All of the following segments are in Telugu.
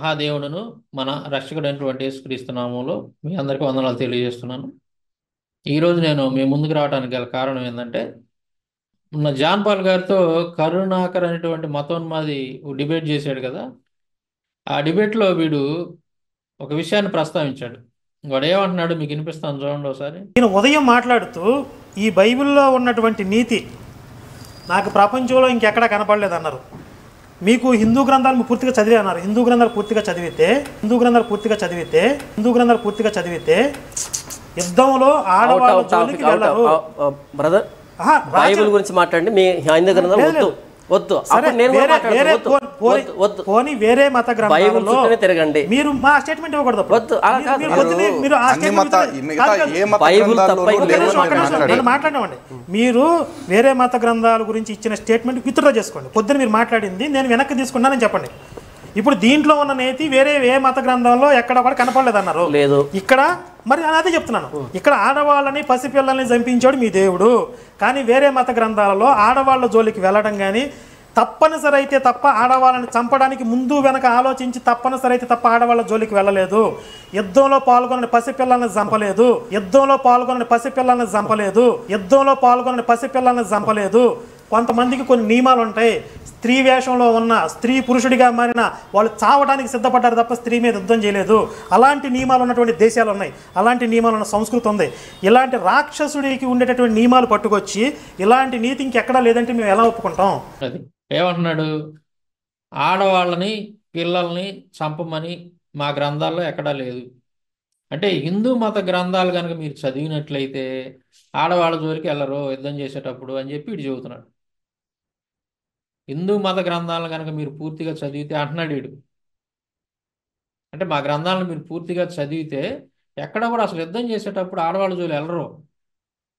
మహాదేవుడును మన రక్షకుడైనటువంటి యేసుక్రీస్తు నామములో మీ అందరికీ వందనాలు తెలియజేస్తున్నాను. ఈరోజు నేను మీ ముందుకు రావడానికి గల కారణం ఏంటంటే, మొన్న జాన్ పాల్ గారితో కరుణాకర్ అనేటువంటి మతోన్మాది డిబేట్ చేశాడు కదా. ఆ డిబేట్లో వీడు ఒక విషయాన్ని ప్రస్తావించాడు. వాడు ఏమంటున్నాడు మీకు వినిపిస్తాను చూడండి ఒకసారి. నేను ఉదయం మాట్లాడుతూ ఈ బైబిల్లో ఉన్నటువంటి నీతి నాకు ప్రపంచంలో ఇంకెక్కడా కనపడలేదన్నారు. మీకు హిందూ గ్రంథాలు పూర్తిగా చదివే అన్నారు. హిందూ గ్రంథాలు పూర్తిగా చదివితే యుద్ధంలో ఆడవాళ్ళ జోలికి వెళ్ళరు. బ్రదర్, బైబిల్ గురించి మాట్లాడండి. మీ హైందవ గ్రంథాలు వద్దు వద్దు. పోనీ వేరే మత గ్రంథాలలో తిరగండి. మీరు మా స్టేట్మెంట్ ఇవ్వకూడదు. మాట్లాడమండి. మీరు వేరే మత గ్రంథాల గురించి ఇచ్చిన స్టేట్మెంట్ విత్డ్రా చేసుకోండి. పొద్దున మీరు మాట్లాడింది నేను వెనక్కి తీసుకున్నానని చెప్పండి. ఇప్పుడు దీంట్లో ఉన్న నేతి వేరే ఏ మత గ్రంథంలో ఎక్కడ కూడా కనపడలేదన్నారు. లేదు ఇక్కడ మరి అదే చెప్తున్నాను. ఇక్కడ ఆడవాళ్ళని పసిపిల్లల్ని చంపించాడు మీ దేవుడు. కానీ వేరే మత గ్రంథాలలో ఆడవాళ్ళ జోలికి వెళ్ళడం కానీ, తప్పనిసరి అయితే తప్ప ఆడవాళ్ళని చంపడానికి ముందు వెనక ఆలోచించి తప్పనిసరి అయితే తప్ప ఆడవాళ్ళ జోలికి వెళ్ళలేదు. యుద్ధంలో పాల్గొనని పసిపిల్లల్ని చంపలేదు. కొంతమందికి కొన్ని నియమాలు ఉంటాయి. స్త్రీ వేషంలో ఉన్న స్త్రీ పురుషుడిగా మారిన వాళ్ళు చావడానికి సిద్ధపడ్డారు తప్ప స్త్రీ మీద యుద్ధం చేయలేదు. అలాంటి నియమాలు ఉన్నటువంటి దేశాలు ఉన్నాయి. అలాంటి నియమాలు ఉన్న సంస్కృతి ఉంది. ఇలాంటి రాక్షసుడికి ఉండేటటువంటి నియమాలు పట్టుకొచ్చి ఇలాంటి నీతి ఇంకెక్కడా లేదంటే మేము ఎలా ఒప్పుకుంటాం? అది ఏమంటున్నాడు, ఆడవాళ్ళని పిల్లల్ని చంపమని మా గ్రంథాల్లో ఎక్కడా లేదు. అంటే హిందూ మత గ్రంథాలు కనుక మీరు చదివినట్లయితే ఆడవాళ్ళ జోలికి వెళ్ళరు యుద్ధం చేసేటప్పుడు అని చెప్పి ఇటు చెబుతున్నాడు. హిందూ మత గ్రంథాలను కనుక మీరు పూర్తిగా చదివితే అంటున్నాడు వీడు. అంటే మా గ్రంథాలను మీరు పూర్తిగా చదివితే ఎక్కడ కూడా అసలు యుద్ధం చేసేటప్పుడు ఆడవాళ్ళ జోలి వెళ్ళరు,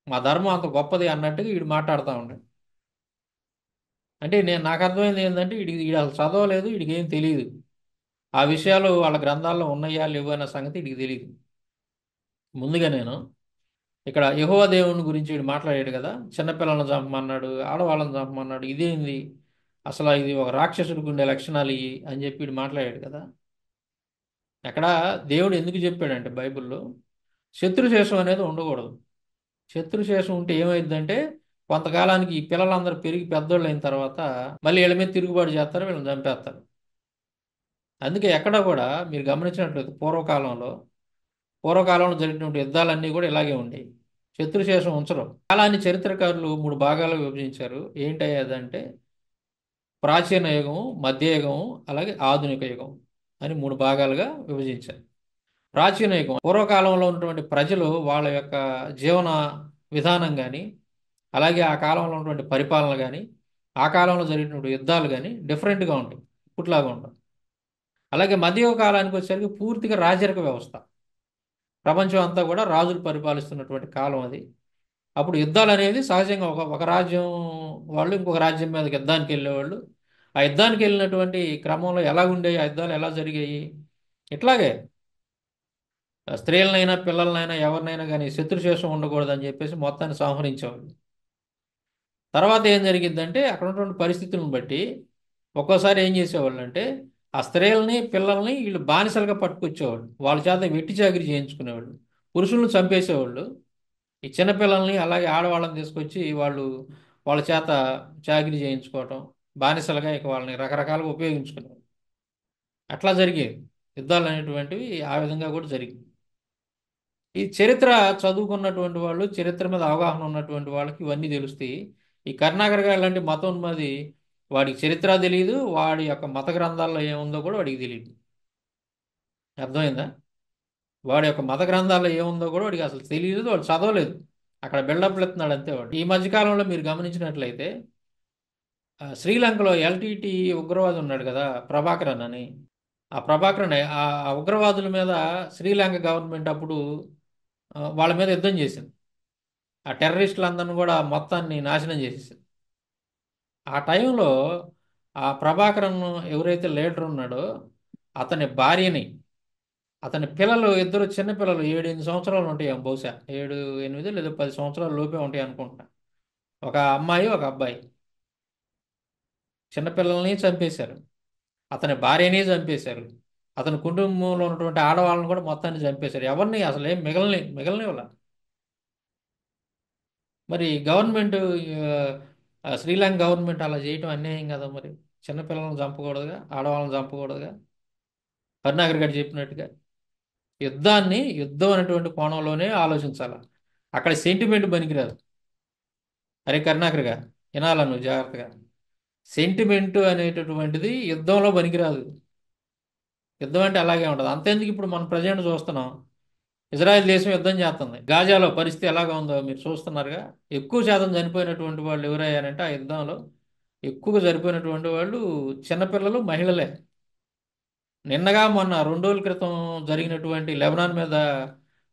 మా ధర్మం అంత గొప్పది అన్నట్టుగా వీడు మాట్లాడుతూ ఉన్నాడు. అంటే నాకు అర్థమైంది ఏంటంటే వీడు అసలు చదవలేదు, వీడికి ఏం తెలియదు. ఆ విషయాలు వాళ్ళ గ్రంథాల్లో ఉన్నాయా లేవు అన్న సంగతి వీడికి తెలియదు. ముందుగా నేను ఇక్కడ యెహోవా దేవుని గురించి వీడు మాట్లాడాడు కదా, చిన్నపిల్లలను చంపమన్నాడు, ఆడవాళ్ళని చంపమన్నాడు, ఇదేంది అసలు ఇది ఒక రాక్షసుడికి ఉండే లక్షణాలు ఇవి అని చెప్పి వీడు మాట్లాడాడు కదా. అక్కడ దేవుడు ఎందుకు చెప్పాడంటే బైబిల్లో శత్రుశేషం అనేది ఉండకూడదు. శత్రుశేషం ఉంటే ఏమైందంటే కొంతకాలానికి ఈ పిల్లలందరూ పెరిగి పెద్దోళ్ళు అయిన తర్వాత మళ్ళీ వీళ్ళ మీద తిరుగుబాటు చేస్తారు, వీళ్ళని చంపేస్తారు. అందుకే ఎక్కడ కూడా మీరు గమనించినట్లయితే పూర్వకాలంలో జరిగినటువంటి యుద్ధాలన్నీ కూడా ఇలాగే ఉండేవి. శత్రుశేషం ఉంచడం. కాలాన్ని చరిత్రకారులు 3 భాగాలుగా విభజించారు. ఏంటయ్యేదంటే ప్రాచీన యుగము, మధ్యయుగము, అలాగే ఆధునిక యుగం అని 3 భాగాలుగా విభజించారు. ప్రాచీన యుగం పూర్వకాలంలో ఉన్నటువంటి ప్రజలు వాళ్ళ యొక్క జీవన విధానం కానీ, అలాగే ఆ కాలంలో ఉన్నటువంటి పరిపాలన కానీ, ఆ కాలంలో జరిగినటువంటి యుద్ధాలు కానీ డిఫరెంట్గా ఉంటాయి, ఇప్పట్లాగా ఉండవు. అలాగే మధ్యయుగ కాలానికి వచ్చేసరికి పూర్తిగా రాజరిక వ్యవస్థ, ప్రపంచం అంతా కూడా రాజులు పరిపాలిస్తున్నటువంటి కాలం అది. అప్పుడు యుద్ధాలు అనేది సహజంగా ఒక రాజ్యం వాళ్ళు ఇంకొక రాజ్యం మీదకి యుద్ధానికి వెళ్ళేవాళ్ళు. ఆ యుద్ధానికి వెళ్ళినటువంటి క్రమంలో ఎలా ఉండేవి, ఆ యుద్ధాలు ఎలా జరిగాయి, ఇట్లాగే స్త్రీలనైనా పిల్లలనైనా ఎవరినైనా కానీ శత్రుశేషం ఉండకూడదని చెప్పేసి మొత్తాన్ని సంహరించేవాళ్ళు. తర్వాత ఏం జరిగిందంటే అక్కడ ఉన్నటువంటి పరిస్థితులను బట్టి ఒక్కోసారి ఏం చేసేవాళ్ళు అంటే ఆ స్త్రీలని పిల్లల్ని వీళ్ళు బానిసలుగా పట్టుకొచ్చేవాళ్ళు, వాళ్ళ చేత వెట్టి చాకిరీ చేయించుకునేవాళ్ళు, పురుషులను చంపేసేవాళ్ళు. ఈ చిన్నపిల్లల్ని అలాగే ఆడవాళ్ళని తీసుకొచ్చి వాళ్ళ చేత చాకిరీ చేయించుకోవటం, బానిసలుగా ఇక వాళ్ళని రకరకాలుగా ఉపయోగించుకునేవాళ్ళు. అట్లా జరిగేవి యుద్ధాలు అనేటువంటివి. ఆ విధంగా కూడా జరిగింది. ఈ చరిత్ర చదువుకున్నటువంటి వాళ్ళు, చరిత్ర మీద అవగాహన ఉన్నటువంటి వాళ్ళకి ఇవన్నీ తెలుస్తాయి. ఈ కరుణాకర్ గారు లాంటి మతోన్మాది వాడికి చరిత్ర తెలియదు, వాడి యొక్క మత గ్రంథాల్లో ఏముందో కూడా వాడికి తెలియదు. అర్థమైందా? వాడి యొక్క మత గ్రంథాల్లో ఏముందో కూడా వాడికి అసలు తెలియదు, వాడు చదవలేదు, అక్కడ బిల్డప్లు ఎత్తున్నాడు అంతే వాడు. ఈ మధ్యకాలంలో మీరు గమనించినట్లయితే శ్రీలంకలో ఎల్టీటీ ఉగ్రవాది ఉన్నాడు కదా, ప్రభాకరన్ అని. ఆ ప్రభాకరన్ ఆ ఉగ్రవాదుల మీద శ్రీలంక గవర్నమెంట్ అప్పుడు వాళ్ళ మీద యుద్ధం చేసింది. ఆ టెర్రరిస్టులందరినీ కూడా మొత్తాన్ని నాశనం చేసేసింది. ఆ టైంలో ఆ ప్రభాకరన్ ఎవరైతే లీడర్ ఉన్నాడో అతని భార్యని, అతని పిల్లలు ఇద్దరు చిన్నపిల్లలు 7-8 సంవత్సరాలు ఉంటాయి, బహుశా 7-8 లేదా 10 సంవత్సరాల లోపే ఉంటాయి అనుకుంటా. ఒక అమ్మాయి ఒక అబ్బాయి. చిన్నపిల్లల్ని చంపేశారు, అతని భార్యని చంపేశారు, అతని కుటుంబంలో ఉన్నటువంటి ఆడవాళ్ళని కూడా మొత్తాన్ని చంపేశారు. ఎవరిని అసలు ఏం మిగలనివ్వాల. మరి గవర్నమెంట్ శ్రీలంక గవర్నమెంట్ అలా చేయటం అన్యాయం కదా మరి. చిన్నపిల్లలను చంపకూడదుగా, ఆడవాళ్ళని చంపకూడదుగా. కరుణాకర్ గారు చెప్పినట్టుగా యుద్ధం అనేటువంటి కోణంలోనే ఆలోచించాలి. అక్కడ సెంటిమెంట్ పనికిరాదు. అరే కరుణాకర్ గారు, వినాలా నువ్వు జాగ్రత్తగా. సెంటిమెంట్ అనేటటువంటిది యుద్ధంలో పనికిరాదు. యుద్ధం అంటే అలాగే ఉంటుంది. అంతేందుకు ఇప్పుడు మనం ప్రజెంట్ చూస్తున్నాం, ఇజ్రాయెల్ దేశం యుద్ధం చేస్తుంది. గాజాలో పరిస్థితి ఎలాగా ఉందో మీరు చూస్తున్నారుగా. ఎక్కువ శాతం చనిపోయినటువంటి వాళ్ళు ఎవరయ్యారంటే ఆ యుద్ధంలో ఎక్కువగా చనిపోయినటువంటి వాళ్ళు చిన్నపిల్లలు, మహిళలే. నిన్నగా మొన్న 2 రోజుల క్రితం జరిగినటువంటి లెబనాన్ మీద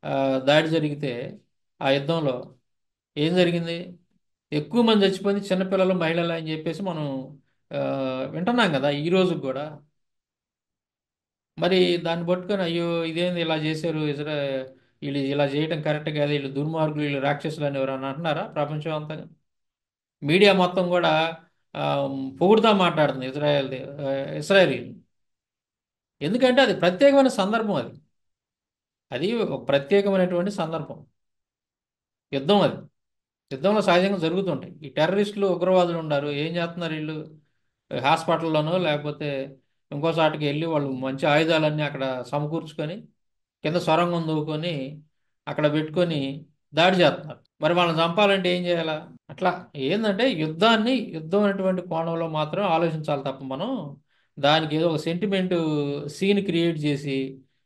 ఆ, దాడి జరిగితే ఆ యుద్ధంలో ఏం జరిగింది? ఎక్కువ మంది చచ్చిపోయింది చిన్నపిల్లలు, మహిళలు అని చెప్పేసి మనం ఆ, వింటున్నాం కదా ఈ రోజు కూడా. మరి దాన్ని పట్టుకొని అయ్యో ఇదేంది ఇలా చేశారు వీళ్ళు ఇలా చేయడం కరెక్ట్ కాదు, వీళ్ళు దుర్మార్గులు, వీళ్ళు రాక్షసులు అని ఎవరన్నా అంటున్నారా? ప్రపంచం అంతా మీడియా మొత్తం కూడా ఆ, పొగుడుతా మాట్లాడుతుంది ఇస్రాయేల్. ఎందుకంటే అది ప్రత్యేకమైన సందర్భం. అది ఒక ప్రత్యేకమైనటువంటి సందర్భం. యుద్ధం అది. యుద్ధంలో సహజంగా జరుగుతుంటాయి. ఈ టెర్రరిస్టులు, ఉగ్రవాదులు ఉన్నారు, ఏం చేస్తున్నారు వీళ్ళు? హాస్పిటల్లోనో లేకపోతే ఇంకో చాటుకి వెళ్ళి వాళ్ళు మంచి ఆయుధాలన్నీ అక్కడ సమకూర్చుకొని కింద సొరంగం దూకొని అక్కడ పెట్టుకొని దాడి చేస్తున్నారు. మరి వాళ్ళని చంపాలంటే ఏం చేయాలా? అట్లా ఏంటంటే యుద్ధం అనేటువంటి కోణంలో మాత్రం ఆలోచించాలి తప్ప మనం దానికి ఏదో ఒక సెంటిమెంట్ సీన్ క్రియేట్ చేసి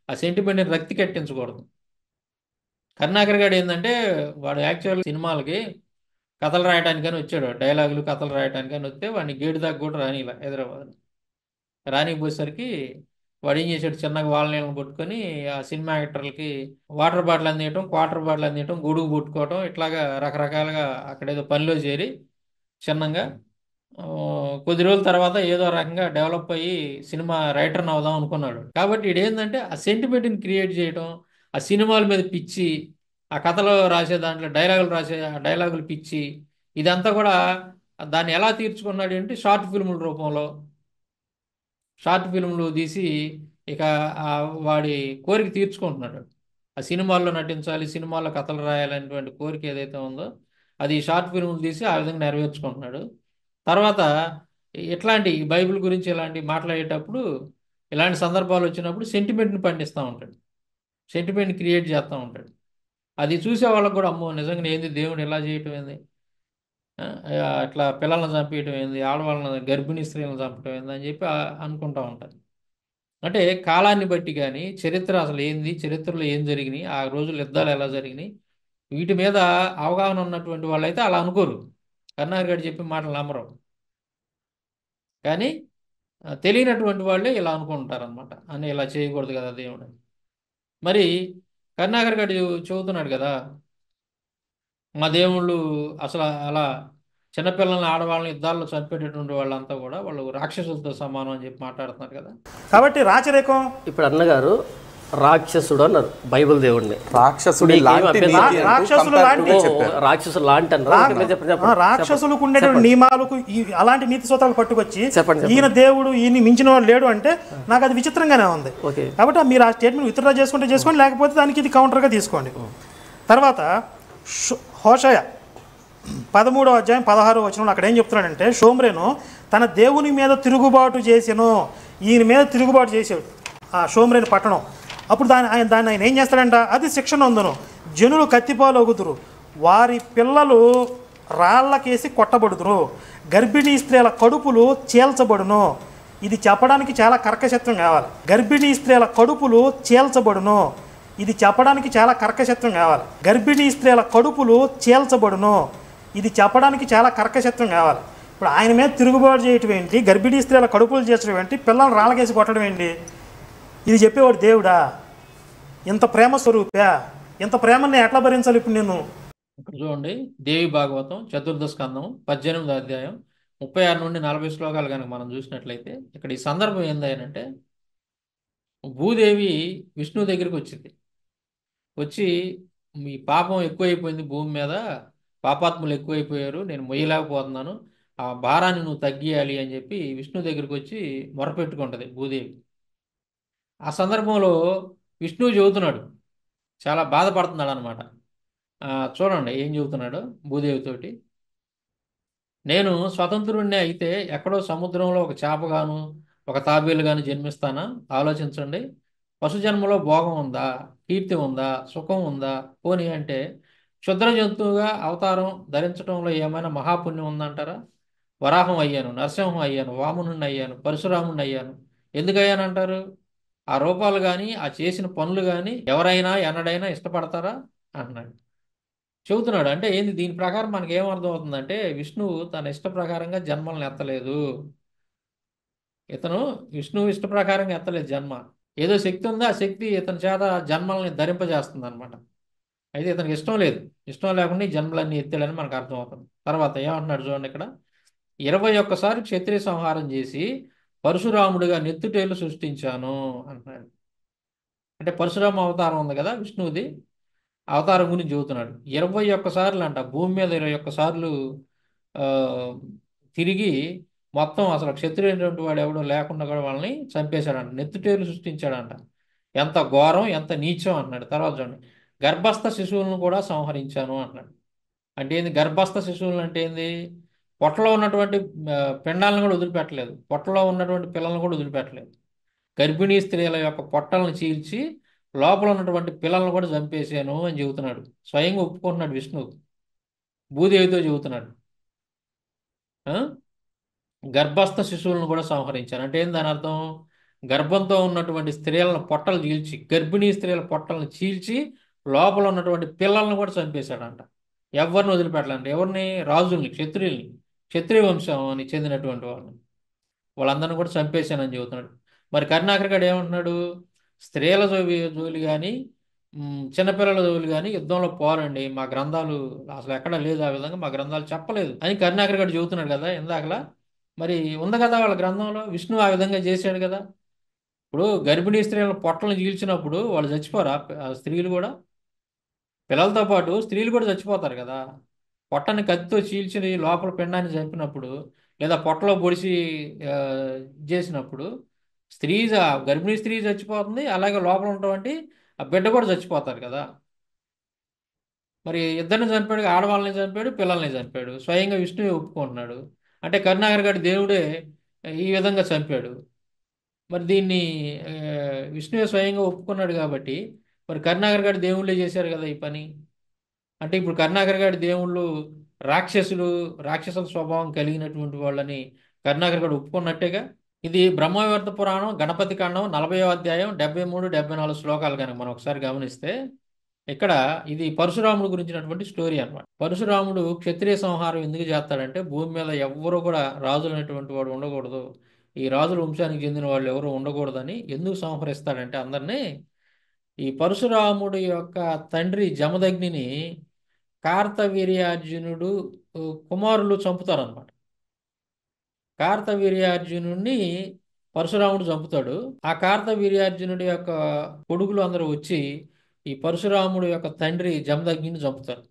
ఆ సెంటిమెంట్ని రక్తి కట్టించకూడదు. కరుణాకర్ గారు ఏంటంటే వాడు యాక్చువల్ సినిమాలకి కథలు రాయడానికని వచ్చాడు. డైలాగులు, కథలు రాయడానికని వస్తే వాడిని గేటు దాకా కూడా రానిలా హైదరాబాద్. రానికి పోయేసరికి వాడు ఏం చేశాడు, చిన్నగా వాళ్ళ నీళ్ళని పట్టుకొని ఆ సినిమా యాక్టర్లకి వాటర్ బాటిల్ అందియటం, క్వార్టర్ బాటిల్ అందియటం, గొడుగు పుట్టుకోవటం, ఇట్లాగా రకరకాలుగా అక్కడేదో పనిలో చేరి చిన్నంగా ఆ, కొద్ది రోజుల తర్వాత ఏదో రకంగా డెవలప్ అయ్యి సినిమా రైటర్ని అవుదాం అనుకున్నాడు. కాబట్టి ఇదేంటంటే ఆ సెంటిమెంట్ని క్రియేట్ చేయటం, ఆ సినిమాల మీద పిచ్చి, ఆ కథలో రాసే దాంట్లో డైలాగులు రాసే ఆ డైలాగులు పిచ్చి, ఇదంతా కూడా దాన్ని ఎలా తీర్చుకున్నాడు అంటే షార్ట్ ఫిల్ములు తీసి ఇక ఆ వాడి కోరిక తీర్చుకుంటున్నాడు. ఆ సినిమాల్లో నటించాలి, సినిమాల్లో కథలు రాయాలనేటువంటి కోరిక ఏదైతే ఉందో అది షార్ట్ ఫిల్ములు తీసి ఆ విధంగా నెరవేర్చుకుంటున్నాడు. తర్వాత ఇట్లాంటి ఈ బైబిల్ గురించి ఇలాంటి మాట్లాడేటప్పుడు, ఇలాంటి సందర్భాలు వచ్చినప్పుడు సెంటిమెంట్ని పండిస్తూ ఉంటాడు, సెంటిమెంట్ క్రియేట్ చేస్తూ ఉంటాడు. అది చూసే వాళ్ళకు కూడా అమ్మో నిజంగా ఏంది దేవుడు ఇలా చేయటం ఏంది, ఆ, అట్లా పిల్లల్ని చంపేయటం ఏంది, ఆడవాళ్ళని, గర్భిణీ స్త్రీలను చంపటం ఏంది అని చెప్పి అనుకుంటూ ఉంటారు. అంటే కాలాన్ని బట్టి కానీ చరిత్ర అసలు ఏంది, చరిత్రలో ఏం జరిగినాయి, ఆ రోజుల్లో యుద్ధాలు ఎలా జరిగినాయి, వీటి మీద అవగాహన ఉన్నటువంటి వాళ్ళైతే అలా అనుకోరు. కరుణాకర్ గారు చెప్పే మాటలు నమ్మరు. కానీ తెలియనటువంటి వాళ్ళే ఇలా అనుకుంటారు అనమాట. అని ఇలా చేయకూడదు కదా దేవుడు. మరి కరుణాకర్ గారు చెబుతున్నాడు కదా, మా దేవుళ్ళు అసలు అలా చిన్నపిల్లల్ని, ఆడవాళ్ళని యుద్ధాల్లో చంపేటటువంటి వాళ్ళంతా కూడా వాళ్ళు రాక్షసులతో సమానం అని చెప్పి మాట్లాడుతున్నారు కదా. కాబట్టి రాచరికం ఇప్పుడు అన్నగారు రాక్షసుడు అన్నారు బైబిల్ దేవుడిని. రాక్షసుడి మీకేం లాంటి అభ్యంతరం? నీతి అంటూ రాక్షసులు comparative గా లాంటి- చెప్పారు. రాక్షసుడు లాంటి అన్నారు. చెప్పండి. రాక్షసులకు ఉండేటువంటి నియమాలకు అలాంటి నీతి సూత్రాలు పట్టుకొచ్చి చెప్పండి. ఈయన దేవుడు ఈయన మించిన వాడు లేడు అంటే నాకు అది విచిత్రంగానే ఉంది. ఓకే. కాబట్టి మీరు ఆ స్టేట్మెంట్ విత్డ్రా చేసుకుంటే చేసుకోండి, లేకపోతే దానికి ఇది కౌంటర్గా తీసుకోండి. తర్వాత హోషయ 13వ అధ్యాయం 16వ వచనంలో అక్కడ ఏం చెప్తున్నాడంటే, షోమ్రేను తన దేవుని మీద తిరుగుబాటు చేసెను. ఈయన మీద తిరుగుబాటు చేసాడు ఆ షోమ్రేను పట్టణం. అప్పుడు దాన్ని ఆయన ఏం చేస్తాడంట, అది శిక్ష నొందును, జనులు కత్తిపాలొగుదురు, వారి పిల్లలు రాళ్లకేసి కొట్టబడుదురు, గర్భిణీ స్త్రీల కడుపులు చీల్చబడును. ఇది చెప్పడానికి చాలా కర్కశత్వం కావాలి. గర్భిణీ స్త్రీల కడుపులు చీల్చబడును. ఇది చెప్పడానికి చాలా కర్కశత్వం కావాలి. గర్భిణీ స్త్రీల కడుపులు చీల్చబడును. ఇది చెప్పడానికి చాలా కర్కశత్వం కావాలి. ఇప్పుడు ఆయన మీద తిరుగుబాటు చేయటం ఏంటి, గర్భిణీ స్త్రీల కడుపులు చేర్చడం ఏంటి, పిల్లలు రాళ్ళకేసి కొట్టడం ఏంటి? ఇది చెప్పేవాడు దేవుడా? ఇంత ప్రేమ స్వరూపా? ఇంత ప్రేమని ఎట్లా భరించాలి ఇప్పుడు నేను? ఇక్కడ చూడండి, దేవి భాగవతం 4వ స్కందం 18వ అధ్యాయం 36 నుండి 40 శ్లోకాలు కనుక మనం చూసినట్లయితే ఇక్కడ ఈ సందర్భం ఏందంటే, భూదేవి విష్ణువు దగ్గరికి వచ్చింది. వచ్చి మీ పాపం ఎక్కువైపోయింది భూమి మీద, పాపాత్ములు ఎక్కువైపోయారు, నేను మొయ్యలేకపోతున్నాను, ఆ భారాన్ని నువ్వు తగ్గియాలి అని చెప్పి విష్ణు దగ్గరికి వచ్చి మొరపెట్టుకుంటుంది భూదేవి. ఆ సందర్భంలో విష్ణువు చెబుతున్నాడు, చాలా బాధపడుతున్నాడు అనమాట. చూడండి ఏం చెబుతున్నాడు భూదేవితోటి. నేను స్వతంత్రుడిని అయితే ఎక్కడో సముద్రంలో ఒక చేపగాను ఒక తాబేలుగాను జన్మిస్తానా? ఆలోచించండి. పశు జన్మలో భోగం ఉందా? కీర్తి ఉందా? సుఖం ఉందా? పోనీ అంటే క్షుద్ర జంతువుగా అవతారం ధరించడంలో ఏమైనా మహాపుణ్యం ఉందంటారా? వరాహం అయ్యాను, నరసింహం అయ్యాను, వామనుణ్ణి అయ్యాను, పరశురాముణ్ణి అయ్యాను. ఎందుకయ్యానంటారు? ఆ రూపాలు కానీ ఆ చేసిన పనులు కానీ ఎవరైనా ఎన్నడైనా ఇష్టపడతారా అంటున్నాడు. చెబుతున్నాడు అంటే ఏంది, దీని ప్రకారం మనకి ఏమర్థం అవుతుందంటే విష్ణువు తన ఇష్ట ప్రకారంగా జన్మలను ఎత్తలేదు. ఇతను విష్ణువు ఇష్ట ప్రకారంగా ఎత్తలేదు జన్మ. ఏదో శక్తి ఉందో ఆ శక్తి ఇతని చేత జన్మల్ని ధరింపజేస్తుంది అనమాట. అయితే ఇతనికి ఇష్టం లేదు. ఇష్టం లేకుండా ఈ జన్మలన్నీ ఎత్తాడని మనకు అర్థం అవుతుంది. తర్వాత ఏమంటున్నాడు చూడండి ఇక్కడ. 21 క్షత్రియ సంహారం చేసి పరశురాముడిగా నెత్తుటేలు సృష్టించాను అంటున్నాడు. అంటే పరశురామ అవతారం ఉంది కదా విష్ణువుది, అవతారం గురించి చెబుతున్నాడు. 21 అంట భూమి మీద 21 ఆ, తిరిగి మొత్తం అసలు క్షత్రియుడైనటువంటి వాడు ఎవడో లేకుండా కూడా వాళ్ళని చంపేశాడంట, నెత్తుటేలు సృష్టించాడంట. ఎంత ఘోరం, ఎంత నీచం అన్నాడు. తర్వాత చూడండి, గర్భస్థ శిశువులను కూడా సంహరించాను అన్నాడు. అంటే ఏంది గర్భస్థ శిశువులు అంటే ఏంది? పొట్టలో ఉన్నటువంటి ఆ, పిండాలను కూడా వదిలిపెట్టలేదు, పొట్టలో ఉన్నటువంటి పిల్లలను కూడా వదిలిపెట్టలేదు. గర్భిణీ స్త్రీల యొక్క పొట్టలను చీల్చి లోపల ఉన్నటువంటి పిల్లలను కూడా చంపేశాను అని చెబుతున్నాడు. స్వయంగా ఒప్పుకుంటున్నాడు విష్ణువు, భూదేవితో చెబుతున్నాడు. ఆ? గర్భస్థ శిశువులను కూడా సంహరించాను అంటే ఏంది దాని అర్థం? గర్భంతో ఉన్నటువంటి స్త్రీలను పొట్టలు చీల్చి, గర్భిణీ స్త్రీల పొట్టలను చీల్చి లోపల ఉన్నటువంటి పిల్లలను కూడా చంపేశాడంట. ఎవరిని వదిలిపెట్టలేండి, ఎవరిని? రాజుల్ని, క్షత్రియుల్ని, క్షత్రియ వంశానికి చెందినటువంటి వాళ్ళని, వాళ్ళందరిని కూడా చంపేశానని చెబుతున్నాడు. మరి కరుణాకర్ గారు ఏమంటున్నాడు? స్త్రీల జోలి కానీ చిన్నపిల్లల జోలి కానీ యుద్ధంలో పోరండి, మా గ్రంథాలు అసలు ఎక్కడా లేదు, ఆ విధంగా మా గ్రంథాలు చెప్పలేదు అని కరుణాకర్ గారు చెబుతున్నాడు కదా ఇందాకలా. మరి ఉంది కదా వాళ్ళ గ్రంథంలో, విష్ణువు ఆ విధంగా చేశాడు కదా. ఇప్పుడు గర్భిణీ స్త్రీల పొట్టలను చీల్చినప్పుడు వాళ్ళు చచ్చిపోరా? ఆ స్త్రీలు కూడా, పిల్లలతో పాటు స్త్రీలు కూడా చచ్చిపోతారు కదా. పొట్టని కత్తితో చీల్చి లోపల పిండాన్ని చంపినప్పుడు, లేదా పొట్టలో పొడిచి ఆ, చేసినప్పుడు గర్భిణీ స్త్రీ చచ్చిపోతుంది, అలాగే లోపల ఉన్నటువంటి ఆ బిడ్డ కూడా చచ్చిపోతారు కదా. మరి ఇద్దరిని చంపాడు, ఆడవాళ్ళని చంపాడు, పిల్లల్ని చంపాడు, స్వయంగా విష్ణువే ఒప్పుకుంటున్నాడు. అంటే కరుణాకర్ గారి దేవుడే ఈ విధంగా చంపాడు. మరి దీన్ని ఆ, విష్ణువే స్వయంగా ఒప్పుకున్నాడు కాబట్టి మరి కరుణాకర్ గారి దేవుళ్ళే చేశారు కదా ఈ పని. అంటే ఇప్పుడు కరుణాకర్ గారి దేవుళ్ళు రాక్షసులు, రాక్షసుల స్వభావం కలిగినటువంటి వాళ్ళని కరుణాకర్ గారు ఒప్పుకున్నట్టేగా. ఇది బ్రహ్మవివర్త పురాణం గణపతి కాండం 40వ అధ్యాయం 73, 74 శ్లోకాలు కనుక మనం ఒకసారి గమనిస్తే ఇక్కడ ఇది పరశురాముడు గురించినటువంటి స్టోరీ అన్నమాట. పరశురాముడు క్షత్రియ సంహారం ఎందుకు చేస్తాడంటే భూమి మీద ఎవ్వరూ కూడా రాజులు అనేటువంటి వాడు ఉండకూడదు, ఈ రాజుల వంశానికి చెందిన వాళ్ళు ఎవరు ఉండకూడదని ఎందుకు సంహరిస్తాడంటే అందరినీ, ఈ పరశురాముడి యొక్క తండ్రి జమదగ్నిని కార్తవీర్యార్జునుడు కుమారులు చంపుతారనమాట. కార్తవీర్యార్జునుడిని పరశురాముడు చంపుతాడు. ఆ కార్తవీర్యార్జునుడి యొక్క కొడుకులు అందరూ వచ్చి ఈ పరశురాముడు యొక్క తండ్రి జమదగ్నిని చంపుతారు.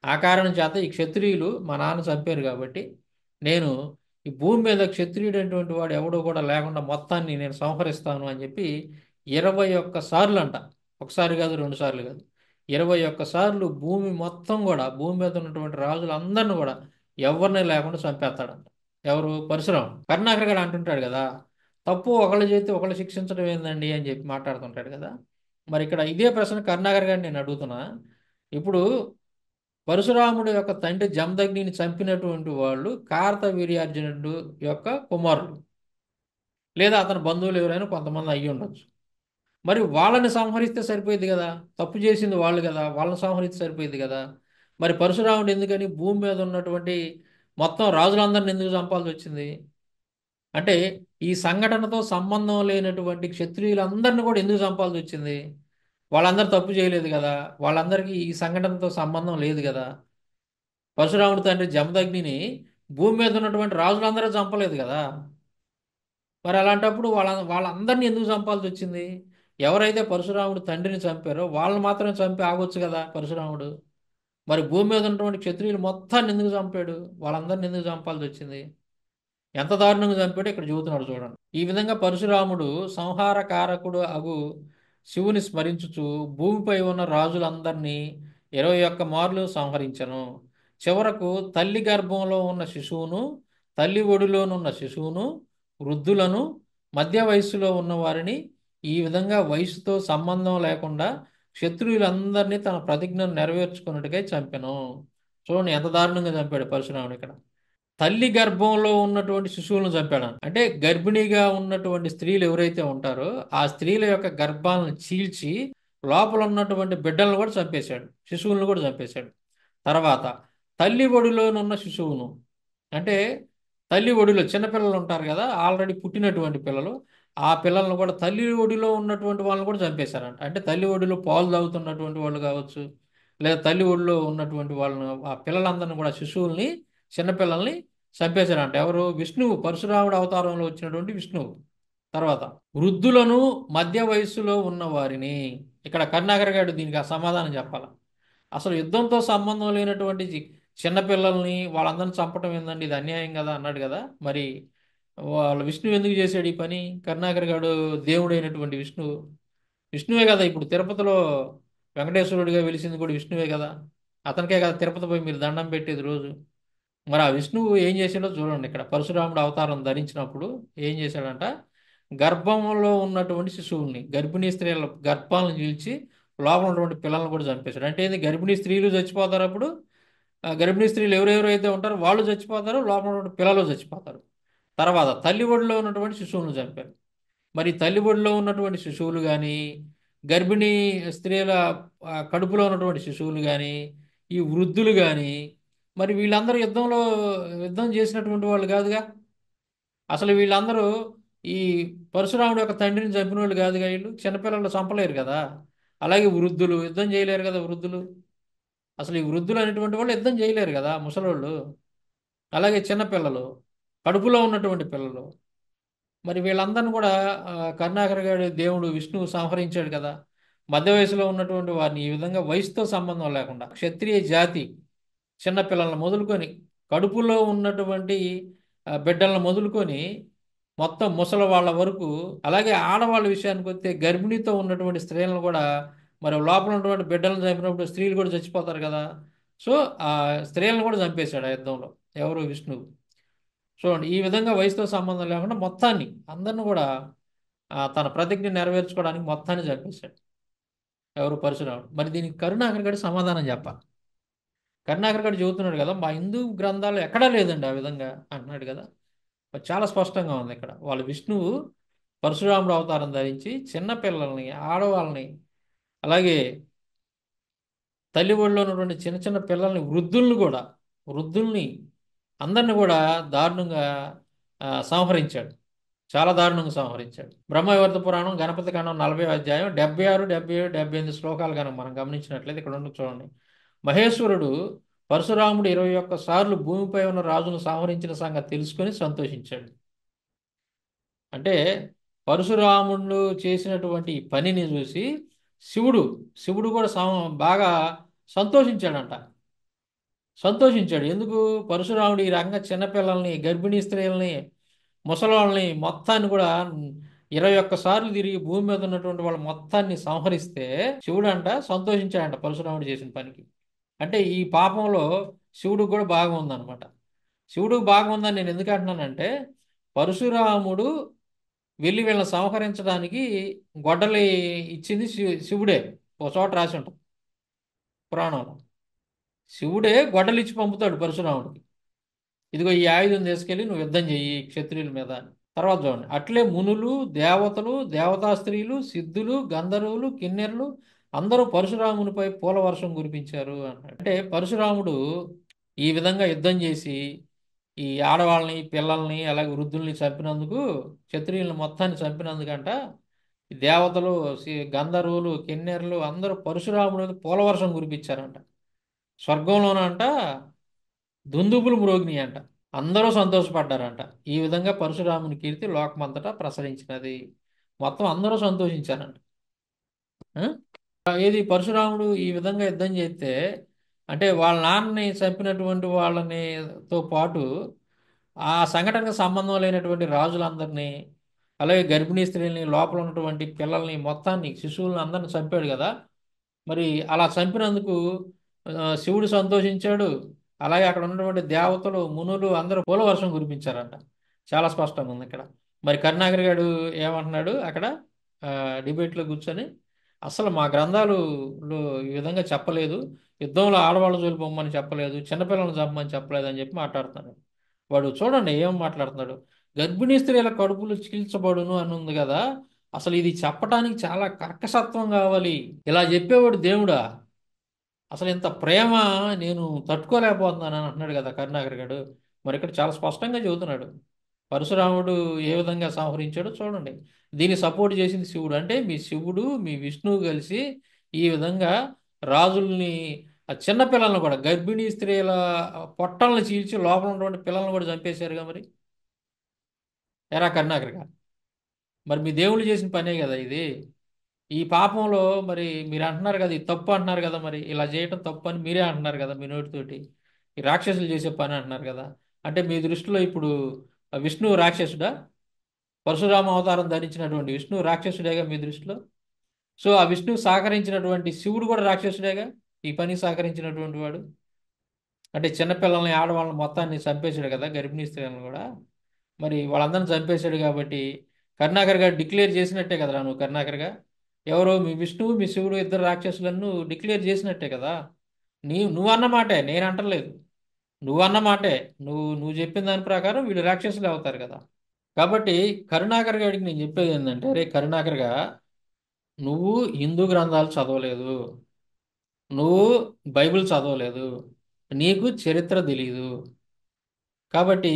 ఆ కారణం చేత ఈ క్షత్రియులు మా నాన్న చంపారు కాబట్టి నేను ఈ భూమి మీద క్షత్రియుడైనటువంటి వాడు ఎవడో కూడా లేకుండా మొత్తాన్ని నేను సంహరిస్తాను అని చెప్పి 21 అంట. ఒకసారి కాదు, 2 సార్లు కాదు, 21 భూమి మొత్తం కూడా, భూమి మీద ఉన్నటువంటి రాజులందరిని కూడా ఎవరిని లేకుండా చంపేస్తాడంట. ఎవరు? పరశురాముడు. కరుణాకర్ గారు అంటుంటాడు కదా, తప్పు ఒకళ్ళు చేస్తే ఒకళ్ళు శిక్షించడం ఏందండి అని చెప్పి మాట్లాడుతుంటాడు కదా. మరి ఇక్కడ ఇదే ప్రశ్న కరుణాకర్ గారిని నేను అడుగుతున్నా. ఇప్పుడు పరశురాముడు యొక్క తండ్రి జమదగ్నిని చంపినటువంటి వాళ్ళు కార్తవీర్యార్జునుడు యొక్క కుమారులు, లేదా అతని బంధువులు ఎవరైనా కొంతమంది అయ్యి ఉండొచ్చు. మరి వాళ్ళని సంహరిస్తే సరిపోయింది కదా, తప్పు చేసింది వాళ్ళు కదా, వాళ్ళని సంహరిస్తే సరిపోయింది కదా. మరి పరశురాముడు ఎందుకని భూమి మీద ఉన్నటువంటి మొత్తం రాజులందరిని ఎందుకు చంపాల్సి వచ్చింది? అంటే ఈ సంఘటనతో సంబంధం లేనటువంటి క్షత్రియులందరిని కూడా ఎందుకు చంపాల్సి వచ్చింది? వాళ్ళందరూ తప్పు చేయలేదు కదా, వాళ్ళందరికీ ఈ సంఘటనతో సంబంధం లేదు కదా. పరశురాముడి తండ్రి జమదగ్నిని భూమి మీద ఉన్నటువంటి రాజులందరూ చంపలేదు కదా. మరి అలాంటప్పుడు వాళ్ళందరినీ ఎందుకు చంపాల్సి వచ్చింది? ఎవరైతే పరశురాముడు తండ్రిని చంపారో వాళ్ళని మాత్రమే చంపి ఆగొచ్చు కదా పరశురాముడు. మరి భూమి మీద ఉన్నటువంటి క్షత్రియులు మొత్తాన్ని ఎందుకు చంపాడు? వాళ్ళందరిని ఎందుకు చంపాల్సి వచ్చింది? ఎంత దారుణంగా చంపాడో ఇక్కడ చెబుతున్నాడు చూడండి. ఈ విధంగా పరశురాముడు సంహారకారకుడు అగు శివుని స్మరించుచు భూమిపై ఉన్న రాజులందరినీ 21 మార్లు సంహరించెను. చివరకు తల్లి గర్భంలో ఉన్న శిశువును, తల్లి ఒడిలోనున్న శిశువును, వృద్ధులను, మధ్య వయస్సులో ఉన్న వారిని, ఈ విధంగా వయసుతో సంబంధం లేకుండా శత్రువులందరినీ తన ప్రతిజ్ఞను నెరవేర్చుకున్నట్టుగా చంపెను. చూడండి ఎంత దారుణంగా చంపాడు పరశురాముడు ఇక్కడ. తల్లి గర్భంలో ఉన్నటువంటి శిశువులను చంపాడు. అంటే గర్భిణీగా ఉన్నటువంటి స్త్రీలు ఎవరైతే ఉంటారో ఆ స్త్రీల యొక్క గర్భాలను చీల్చి లోపల ఉన్నటువంటి బిడ్డలను కూడా చంపేశాడు, శిశువులను కూడా చంపేశాడు. తర్వాత తల్లి ఒడిలోనున్న శిశువును, అంటే తల్లి ఒడిలో చిన్నపిల్లలు ఉంటారు కదా, ఆల్రెడీ పుట్టినటువంటి పిల్లలు, ఆ పిల్లలను కూడా తల్లి ఒడిలో ఉన్నటువంటి వాళ్ళని కూడా చంపేశారంట. అంటే తల్లి ఒడిలో పాలు తాగుతున్నటువంటి వాళ్ళు కావచ్చు, లేదా తల్లి ఒడిలో ఉన్నటువంటి వాళ్ళను, ఆ పిల్లలందరినీ కూడా, శిశువుల్ని, చిన్నపిల్లల్ని చంపేశారంట. ఎవరు? విష్ణువు, పరశురాముడు అవతారంలో వచ్చినటువంటి విష్ణువు. తర్వాత వృద్ధులను, మధ్య వయస్సులో ఉన్న వారిని. ఇక్కడ కరుణాకర్ గారు దీనికి ఆ సమాధానం చెప్పాలి. అసలు యుద్ధంతో సంబంధం లేనటువంటి చిన్నపిల్లల్ని వాళ్ళందరిని చంపటం ఏందండి, ఇది అన్యాయం కదా అన్నాడు కదా. మరి వాళ్ళ విష్ణువు ఎందుకు చేశాడు ఈ పని? కరుణాకర్ గారు దేవుడైనటువంటి విష్ణువు, విష్ణువే కదా ఇప్పుడు తిరుపతిలో వెంకటేశ్వరుడిగా వెలిసింది కూడా విష్ణువే కదా. అతనికే కదా తిరుపతి పోయి మీరు దండం పెట్టేది రోజు. మరి ఆ విష్ణువు ఏం చేశాడో చూడండి. ఇక్కడ పరశురాముడు అవతారం ధరించినప్పుడు ఏం చేశాడంట, గర్భంలో ఉన్నటువంటి శిశువుల్ని, గర్భిణీ స్త్రీల గర్భాలను చీల్చి లోపల ఉన్నటువంటి పిల్లల్ని కూడా చంపేశాడు. అంటే ఏంది, గర్భిణీ స్త్రీలు చచ్చిపోతారు అప్పుడు. ఆ గర్భిణీ స్త్రీలు ఎవరెవరైతే ఉంటారో వాళ్ళు చచ్చిపోతారు, లోపల ఉన్నటువంటి పిల్లలు చచ్చిపోతారు. తర్వాత తల్లి ఒడిలో ఉన్నటువంటి శిశువులను చంపారు. మరి తల్లి ఒడిలో ఉన్నటువంటి శిశువులు కానీ, గర్భిణీ స్త్రీల కడుపులో ఉన్నటువంటి శిశువులు కానీ, ఈ వృద్ధులు కానీ, మరి వీళ్ళందరూ యుద్ధం చేసినటువంటి వాళ్ళు కాదుగా. అసలు వీళ్ళందరూ ఈ పరశురాముడు యొక్క తండ్రిని చంపిన వాళ్ళు కాదుగా. వీళ్ళు చిన్నపిల్లలు చంపలేరు కదా. అలాగే వృద్ధులు యుద్ధం చేయలేరు కదా. వృద్ధులు, అసలు ఈ వృద్ధులు అనేటువంటి వాళ్ళు యుద్ధం చేయలేరు కదా, ముసలోళ్ళు. అలాగే చిన్నపిల్లలు, కడుపులో ఉన్నటువంటి పిల్లలు. మరి వీళ్ళందరిని కూడా కరుణాకర్ గారి దేవుడు విష్ణువు సంహరించాడు కదా. మధ్య వయసులో ఉన్నటువంటి వారిని ఈ విధంగా వయసుతో సంబంధం లేకుండా క్షత్రియ జాతి చిన్నపిల్లలను మొదలుకొని, కడుపులో ఉన్నటువంటి బిడ్డలను మొదలుకొని మొత్తం ముసలి వాళ్ళ వరకు, అలాగే ఆడవాళ్ళ విషయానికి వస్తే గర్భిణీతో ఉన్నటువంటి స్త్రీలను కూడా, మరి లోపల ఉన్నటువంటి బిడ్డలను చంపినప్పుడు స్త్రీలు కూడా చచ్చిపోతారు కదా. సో ఆ స్త్రీలను కూడా చంపేశాడు ఆ యుద్ధంలో ఎవరు? విష్ణువు. చూడండి ఈ విధంగా వయసుతో సంబంధం లేకుండా మొత్తాన్ని అందరిని కూడా తన ప్రతిజ్ఞ నెరవేర్చుకోవడానికి మొత్తాన్ని చంపేశాడు ఎవరు? పరశురాముడు. మరి దీనికి కరుణాకర్ గారి సమాధానం చెప్పాలి. కరుణాకర్ గారు చెబుతున్నాడు కదా, మా హిందూ గ్రంథాలు ఎక్కడా లేదండి ఆ విధంగా అంటున్నాడు కదా. మరి చాలా స్పష్టంగా ఉంది ఇక్కడ. వాళ్ళు విష్ణువు పరశురాముడు అవతారం ధరించి చిన్నపిల్లల్ని, ఆడవాళ్ళని, అలాగే తల్లి ఒడిలో ఉన్నటువంటి చిన్న చిన్న పిల్లల్ని, వృద్ధుల్ని అందరిని కూడా దారుణంగా సంహరించాడు. చాలా దారుణంగా సంహరించాడు. బ్రహ్మవివర్త పురాణం గణపతి కాండం 40వ అధ్యాయం 76, 77, 78 శ్లోకాలు కనుక మనం గమనించినట్లయితే ఇక్కడ ఉన్న చూడండి. మహేశ్వరుడు పరశురాముడు 21 సార్లు భూమిపై ఉన్న రాజును సంహరించిన సంగతి తెలుసుకొని సంతోషించాడు. అంటే పరశురాముడు చేసినటువంటి ఈ పనిని చూసి శివుడు కూడా బాగా సంతోషించాడంట. సంతోషించాడు. ఎందుకు? పరశురాముడు ఈ రకంగా చిన్నపిల్లల్ని, గర్భిణీ స్త్రీలని, ముసలాళ్ళని మొత్తాన్ని కూడా 21 సార్లు తిరిగి భూమి మీద ఉన్నటువంటి వాళ్ళ మొత్తాన్ని సంహరిస్తే శివుడు అంట సంతోషించాడంట పరశురాముడు చేసిన పనికి. అంటే ఈ పాపంలో శివుడికి కూడా భాగం ఉందన్నమాట. శివుడికి భాగం ఉందని నేను ఎందుకు అంటున్నానంటే, పరశురాముడు వెళ్ళి వీళ్ళని సంహరించడానికి గొడ్డలి ఇచ్చింది శివుడే. ఒక చోట రాసి ఉంటాం పురాణంలో. శివుడే గొడ్డలి ఇచ్చి పంపుతాడు పరశురాముడికి, ఇదిగో ఈ ఆయుధం తీసుకెళ్ళి నువ్వు యుద్ధం చెయ్యి క్షత్రియుల మీద అని. తర్వాత చూడండి, అట్లే మునులు, దేవతలు, దేవతా స్త్రీలు, సిద్ధులు, గంధర్వులు, కిన్నెరులు అందరూ పరశురామునిపై పూల వర్షం కురిపించారు అన్నాడు. అంటే పరశురాముడు ఈ విధంగా యుద్ధం చేసి ఈ ఆడవాళ్ళని, పిల్లల్ని, అలాగే వృద్ధుల్ని చంపినందుకు, క్షత్రియుల్ని మొత్తాన్ని చంపినందుకంట ఈ దేవతలు, గంధర్వులు, కిన్నెరులు అందరూ పరశురాముడు మీద పూల వర్షం కురిపించారంట. స్వర్గంలోనంట దుందుబులు మ్రోగినాయి అంట. అందరూ సంతోషపడ్డారంట. ఈ విధంగా పరశురాముని కీర్తి లోకమంతటా ప్రసరించినది. మొత్తం అందరూ సంతోషించారంట. ఏది పరశురాముడు ఈ విధంగా యుద్ధం చేస్తే, అంటే వాళ్ళ నాన్నని చంపినటువంటి వాళ్ళని తో పాటు ఆ సంఘటనకు సంబంధం లేనటువంటి రాజులందరినీ, అలాగే గర్భిణీ స్త్రీని, లోపల ఉన్నటువంటి పిల్లల్ని మొత్తాన్ని, శిశువులను అందరిని చంపాడు కదా. మరి అలా చంపినందుకు శివుడు సంతోషించాడు. అలాగే అక్కడ ఉన్నటువంటి దేవతలు, మునులు అందరూ పూలవర్షం కురిపించారంట. చాలా స్పష్టంగా ఉంది ఇక్కడ. మరి కరుణాకర్ గారు ఏమంటున్నాడు అక్కడ డిబేట్లో కూర్చొని, అసలు మా గ్రంథాలులో ఈ విధంగా చెప్పలేదు, యుద్ధంలో ఆడవాళ్ళు జోలిపోమ్మని చెప్పలేదు, చిన్నపిల్లలను చంపమని చెప్పలేదు అని చెప్పి మాట్లాడుతున్నాడు. వాడు చూడండి ఏం మాట్లాడుతున్నాడు. గర్భిణీ స్త్రీల కడుపులు చీల్చబడును అని ఉంది కదా. అసలు ఇది చెప్పటానికి చాలా కర్కశత్వం కావాలి. ఇలా చెప్పేవాడు దేవుడా? అసలు ఇంత ప్రేమ నేను తట్టుకోలేకపోతున్నాను అని అంటున్నాడు కదా కరుణాకర్ గారు. మరి ఇక్కడ చాలా స్పష్టంగా చెబుతున్నాడు పరశురాముడు ఏ విధంగా సంహరించాడో చూడండి. దీన్ని సపోర్ట్ చేసింది శివుడు. అంటే మీ శివుడు, మీ విష్ణువు కలిసి ఈ విధంగా రాజుల్ని, ఆ చిన్న పిల్లలను కూడా, గర్భిణీ స్త్రీల పొట్టలను చీల్చి లోపల ఉన్నటువంటి పిల్లలను కూడా చంపేశారుగా. మరి ఎరా కరుణాకర్ గారు, మరి మీ దేవుళ్ళు చేసిన పనే కదా ఇది. ఈ పాపంలో మరి మీరు అంటున్నారు కదా, ఇది తప్పు అంటున్నారు కదా, మరి ఇలా చేయటం తప్పు అని మీరే అంటున్నారు కదా మీ నోటితోటి. ఈ రాక్షసులు చేసే పని అంటున్నారు కదా. అంటే మీ దృష్టిలో ఇప్పుడు విష్ణువు రాక్షసుడా? పరశురామ అవతారం ధరించినటువంటి విష్ణువు రాక్షసుడేగా మీ దృష్టిలో. సో ఆ విష్ణువు సహకరించినటువంటి శివుడు కూడా రాక్షసుడేగా, ఈ పని సహకరించినటువంటి వాడు. అంటే చిన్నపిల్లల్ని, ఆడవాళ్ళని మొత్తాన్ని చంపేశాడు కదా, గర్భిణీ స్త్రీలను కూడా. మరి వాళ్ళందరిని చంపేశాడు కాబట్టి కరుణాకర్ గారు డిక్లేర్ చేసినట్టే కదరా నువ్వు. కరుణాకర్గా ఎవరో మీ విష్ణువు, మీ శివుడు ఇద్దరు రాక్షసులను డిక్లేర్ చేసినట్టే కదా. నువ్వు అన్న మాటే, నేను అంటలేదు. నువ్వన్న మాటే. నువ్వు చెప్పిన దాని ప్రకారం వీళ్ళు రాక్షసులు అవుతారు కదా. కాబట్టి కరుణాకర్ గారికి నేను చెప్పేది ఏంటంటే, రే కరుణాకర్గా, నువ్వు హిందూ గ్రంథాలు చదవలేదు, నువ్వు బైబిల్ చదవలేదు, నీకు చరిత్ర తెలీదు. కాబట్టి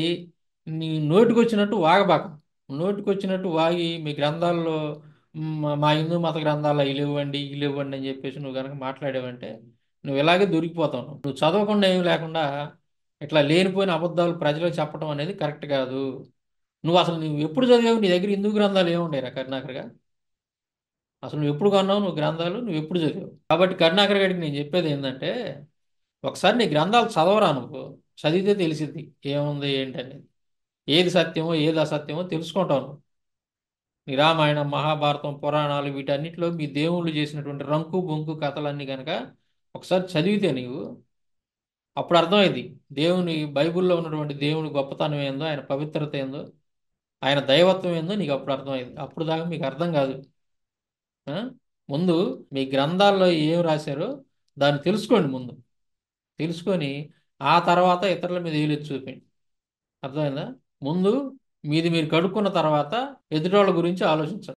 నీ నోటికొచ్చినట్టు వాగబాక. నోటికొచ్చినట్టు వాగి మీ గ్రంథాల్లో మా హిందూ మత గ్రంథాలు ఇవి లేవండి, ఇవి లేవండి అని చెప్పేసి నువ్వు కనుక మాట్లాడావంటే నువ్వు ఇలాగే దొరికిపోతావు. నువ్వు చదవకుండా ఏం లేకుండా ఇట్లా లేనిపోయిన అబద్ధాలు ప్రజలకు చెప్పడం అనేది కరెక్ట్ కాదు. నువ్వు ఎప్పుడు చదివావు? నీ దగ్గర హిందూ గ్రంథాలు ఏముండేరా కరుణాకర్గా? అసలు నువ్వు ఎప్పుడు కొన్నావు? నువ్వు గ్రంథాలు నువ్వు ఎప్పుడు చదివావు? కాబట్టి కరుణాకర్ గారికి నేను చెప్పేది ఏంటంటే, ఒకసారి నీ గ్రంథాలు చదవరా నువ్వు. చదివితే తెలిసిద్ది ఏముంది ఏంటనేది, ఏది సత్యమో ఏది అసత్యమో తెలుసుకుంటావు నువ్వు. నీ రామాయణం, మహాభారతం, పురాణాలు వీటన్నిటిలో మీ దేవుళ్ళు చేసినటువంటి రంకు బొంకు కథలన్నీ కనుక ఒకసారి చదివితే నీవు అప్పుడు అర్థమైంది దేవుని, బైబిల్లో ఉన్నటువంటి దేవుని గొప్పతనం ఏందో, ఆయన పవిత్రత ఏందో, ఆయన దైవత్వం ఏందో నీకు అప్పుడు అర్థమైంది. అప్పుడు దాకా మీకు అర్థం కాదు. ఆ? ముందు మీ గ్రంథాల్లో ఏం రాశారో దాన్ని తెలుసుకోండి ముందు. తెలుసుకొని ఆ తర్వాత ఇతరుల మీద ఏలెత్తి చూపండి. అర్థమైందా? ముందు మీది మీరు కడుక్కున్న తర్వాత ఎదుటి వాళ్ళ గురించి ఆలోచించండి.